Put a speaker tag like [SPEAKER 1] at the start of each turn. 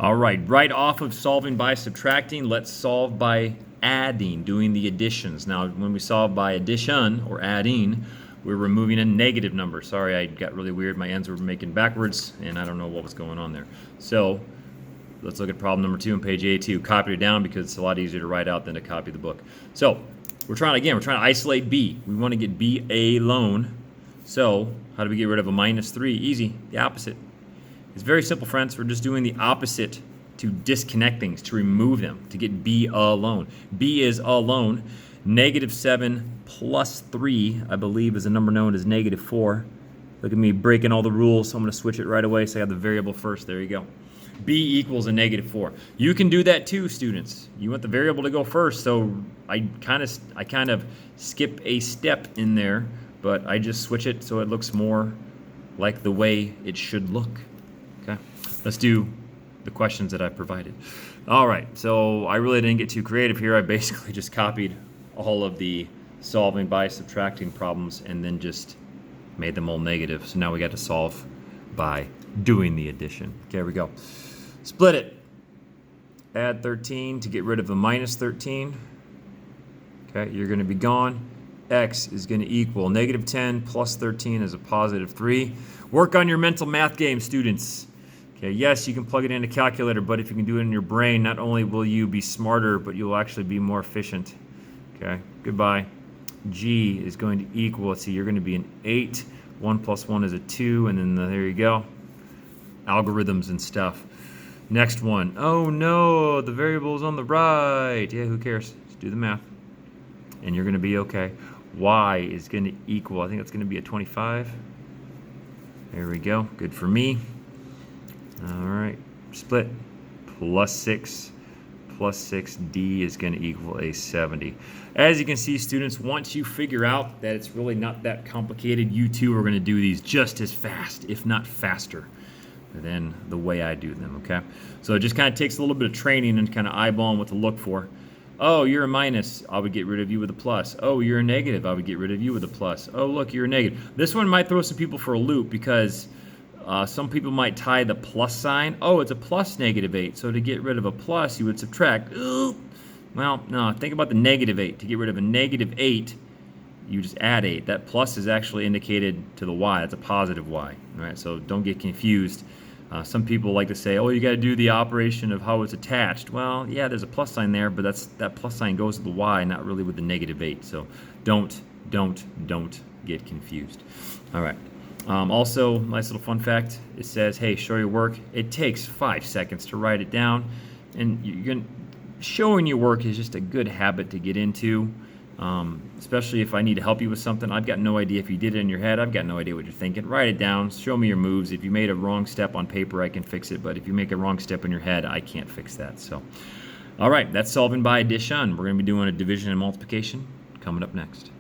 [SPEAKER 1] All right off of solving by subtracting, let's solve by adding, doing the additions. Now, when we solve by addition or adding, we're removing a negative number. Sorry, I got really weird. My ends were making backwards, and I don't know what was going on there. So let's look at problem number 2 on page A2. Copy it down because it's a lot easier to write out than to copy the book. So we're trying to isolate B. We want to get B alone. So how do we get rid of a -3? Easy, the opposite. It's very simple, friends. We're just doing the opposite to disconnect things, to remove them, to get B alone. B is alone. -7 plus 3, I believe, is a number known as -4. Look at me breaking all the rules, so I'm going to switch it right away. So I have the variable first. There you go. B equals a -4. You can do that too, students. You want the variable to go first, so I kind of skip a step in there, but I just switch it so it looks more like the way it should look. Okay, let's do the questions that I provided. All right, so I really didn't get too creative here. I basically just copied all of the solving by subtracting problems and then just made them all negative. So now we got to solve by doing the addition. Okay, here we go. Split it. Add 13 to get rid of a -13. Okay, you're going to be gone. X is going to equal -10 plus 13 is a +3. Work on your mental math game, students. Okay, yes, you can plug it in a calculator, but if you can do it in your brain, not only will you be smarter, but you'll actually be more efficient. Okay, goodbye. G is going to equal, let's see, you're going to be an 8. 1 plus 1 is a 2, and then there you go. Algorithms and stuff. Next one. Oh no, the variable is on the right. Yeah, who cares? Just do the math. And you're going to be okay. Y is going to equal, I think it's going to be a 25. There we go. Good for me. All right. Split. +6 plus 6D is going to equal a 70. As you can see, students, once you figure out that it's really not that complicated, you too are going to do these just as fast, if not faster, than the way I do them, okay? So it just kind of takes a little bit of training and kind of eyeballing what to look for. Oh, you're a minus. I would get rid of you with a plus. Oh, you're a negative. I would get rid of you with a plus. Oh, look, you're a negative. This one might throw some people for a loop because some people might tie the plus sign. Oh, it's a plus -8. So to get rid of a plus, you would subtract. Ooh. Well, no, think about the -8. To get rid of a -8, you just add 8. That plus is actually indicated to the y. That's a positive y. All right, so don't get confused. Some people like to say, oh, you got to do the operation of how it's attached. Well, yeah, there's a plus sign there, but that plus sign goes to the y, not really with the -8. So don't get confused. All right. Also, nice little fun fact. It says, hey, show your work. It takes 5 seconds to write it down, and showing your work is just a good habit to get into. Especially if I need to help you with something. I've got no idea if you did it in your head. I've got no idea what you're thinking. Write it down. Show me your moves. If you made a wrong step on paper, I can fix it. But if you make a wrong step in your head, I can't fix that. So, all right, that's solving by addition. We're going to be doing a division and multiplication coming up next.